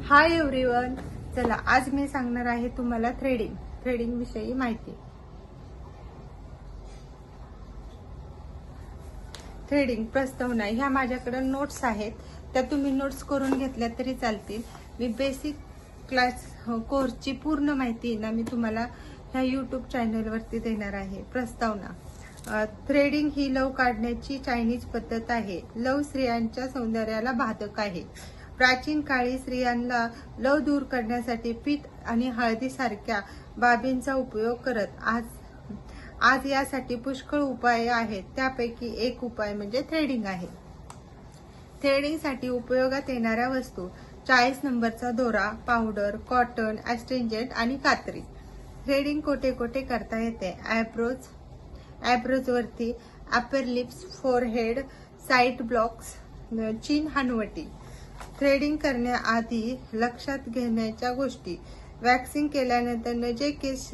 Hi everyone. चला आज मी सांगणार आहे तुम्हाला थ्रेडिंग विषयी माहिती. थ्रेडिंग प्रस्तावना ह्या माझ्याकडे नोट्स आहेत, त्या तुम्ही नोट्स करून घेतल्या तरी चालतील. मी बेसिक क्लास कोर्सची पूर्ण माहिती ना मी तुम्हाला ह्या यूट्यूब चॅनलवरती देणार आहे. प्रस्तावना. थ्रेडिंग ही लव काढण्याची चायनीज पद्धत आहे. लव स्त्रियांच्या सौंदर्याला बाधक आहे. प्राचीन काळी स्त्रियांना लव दूर करण्यासाठी पीठ आणि हळदी सारख्या बाबींचा उपयोग करत. आज यासाठी पुष्कळ उपाय आहेत. त्यापैकी एक उपाय म्हणजे थ्रेडिंग आहे. थ्रेडिंगसाठी उपयोगात येणाऱ्या वस्तू: 40 नंबरचा दोरा, पावडर, कॉटन, ॲस्ट्रिंजेंट आणि कात्री. थ्रेडिंग कोठे कोठे करता येते? ॲब्रोज वरती, upper lips, forehead, side blocks, चीन, हनुवटी. थ्रेडिंग करण्याआधी लक्षात घेण्याच्या गोष्टी: वॅक्सिंग केल्यानंतर जे केस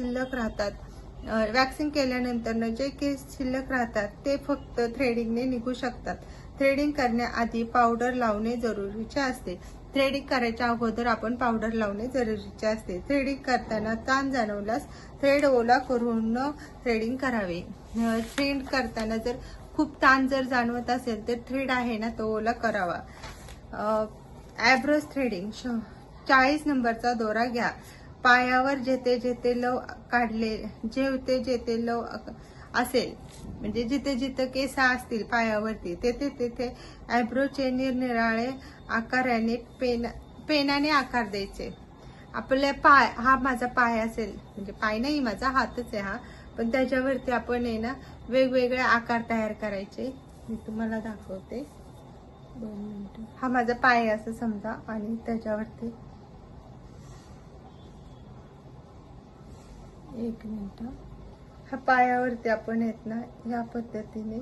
शिल्लक राहतात ते फक्त थ्रेडिंगने निघू शकतात. थ्रेडिंग करण्याआधी पावडर लावणे जरुरीचे असते. थ्रेडिंग करायच्या अगोदर आपण पावडर लावणे जरुरीचे असते. थ्रेडिंग करताना ताण जाणवल्यास थ्रेड ओला करून थ्रेडिंग करावे. थ्रेड करताना जर खूप ताण जर जाणवत असेल तर थ्रेड आहे ना तो ओला करावा. ॲब्रोज थ्रेडिंग. 40 नंबरचा दोरा घ्या. पायावर जेथे जेथे लव असेल म्हणजे जिथे जिथे केस असतील पायावरती तेथे ॲब्रोचे निरनिराळे आकाराने पेनाने आकार द्यायचे. आपल्या हा माझा पाय असेल म्हणजे पाय नाही, माझा हातच आहे हा, पण त्याच्यावरती आपण आहे ना वेगवेगळे आकार तयार करायचे. मी तुम्हाला दाखवते. 2 मिनिटं. हा माझा पाय असं समजा आणि त्याच्यावरती 1 मिनिट. हा पायावरती आपण येत ना या पद्धतीने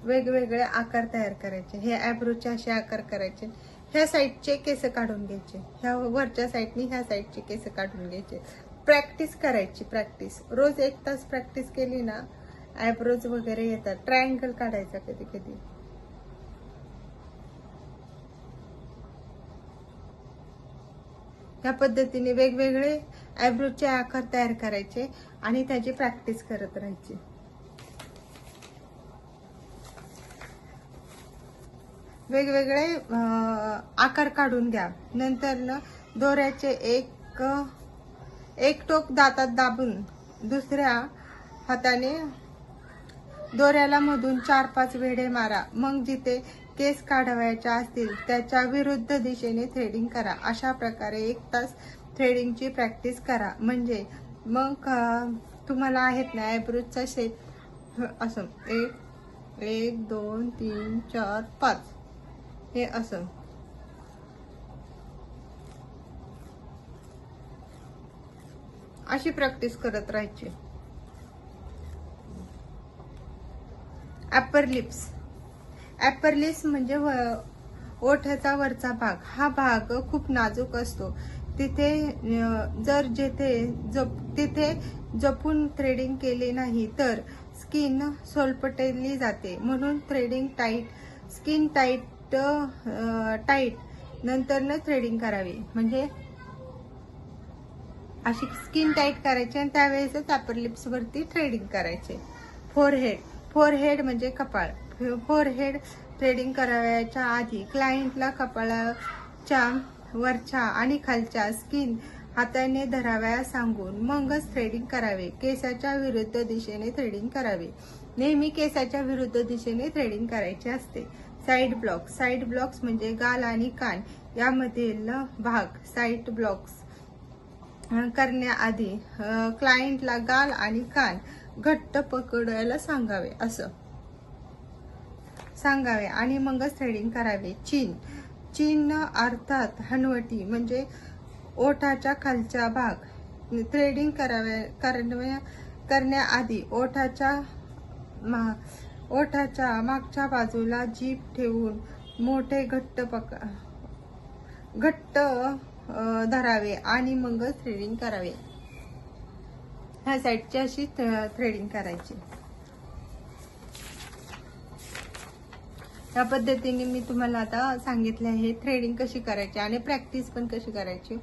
वेगवेगळे आकार तयार करायचे. हे ॲब्रोचे असे आकार करायचे. ह्या साईडचे केस काढून घ्यायचे, ह्या वरच्या साईडनी ह्या साईडचे केस काढून घ्यायचे. प्रॅक्टिस करायची. रोज 1 तास प्रॅक्टिस केली ना ॲब्रोज वगैरे येतात. ट्रायंगल काढायचा कधी कधी. या पद्धतीने वेगवेगळे ॲब्रोचे आकार तयार करायचे आणि त्याची प्रॅक्टिस करत राहायची. वेगवेगळे आकार काढून घ्या. नंतर न दोऱ्याचे एक टोक दातात दाबून दुसऱ्या हाताने दोऱ्याला मधून 4-5 वेढे मारा. मग जिथे केस काढवायच्या असतील त्याच्या विरुद्ध दिशेने थ्रेडिंग करा. अशा प्रकारे 1 तास थ्रेडिंगची प्रॅक्टिस करा. म्हणजे मग तुम्हाला आहेत ना ॲब्रोजचा शेप असं 1 2 3 4 5 हे असं. अशी प्रॅक्टिस करत राहायची. अपर लिप्स म्हणजे ओठाचा वरचा भाग. हा भाग खूप नाजूक असतो. तिथे जपून थ्रेडिंग केले नाही तर स्किन सोलपटली जाते. म्हणून स्किन टाईट नंतर न थ्रेडिंग करावी. म्हणजे अशी स्किन टाईट करायची आणि त्यावेळेसच अपर लिप्स वरती थ्रेडिंग करायचे. फोरहेड म्हणजे कपाळ. फोरहेड थ्रेडिंग करावयाच्या आधी क्लायंटला कपाळाच्या वरच्या आणि खालच्या स्किन हाताने धराव्या सांगून मगच थ्रेडिंग करावे. केसाच्या विरुद्ध दिशेने थ्रेडिंग करावे. नेहमी केसाच्या विरुद्ध दिशेने थ्रेडिंग करायचे असते. साइड ब्लॉक्स म्हणजे गाल आणि कान यामधील भाग. साइड ब्लॉक्स करण्याआधी क्लायंटला गाल आणि कान घट्ट पकडायला सांगावे आणि मगच थ्रेडिंग करावे. चीन अर्थात हनुवटी म्हणजे ओठाच्या खालचा भाग. थ्रेडिंग करण्याआधी ओठाच्या मागच्या बाजूला जीभ ठेवून मोठे घट्ट धरावे आणि मगच थ्रेडिंग करावे. ह्या साईडची अशी थ्रेडिंग करायची. या पद्धतीने मी तुम्हाला आता सांगितले आहे थ्रेडिंग कशी करायची आणि प्रॅक्टिस पण कशी करायची.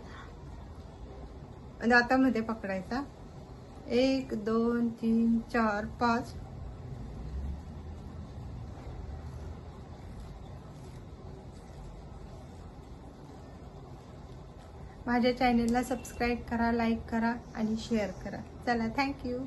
दातामध्ये पकडायचा 1 2 3 4 5. माझ्या चॅनेलला सबस्क्राईब करा, लाईक करा आणि शेअर करा. चला, थँक्यू.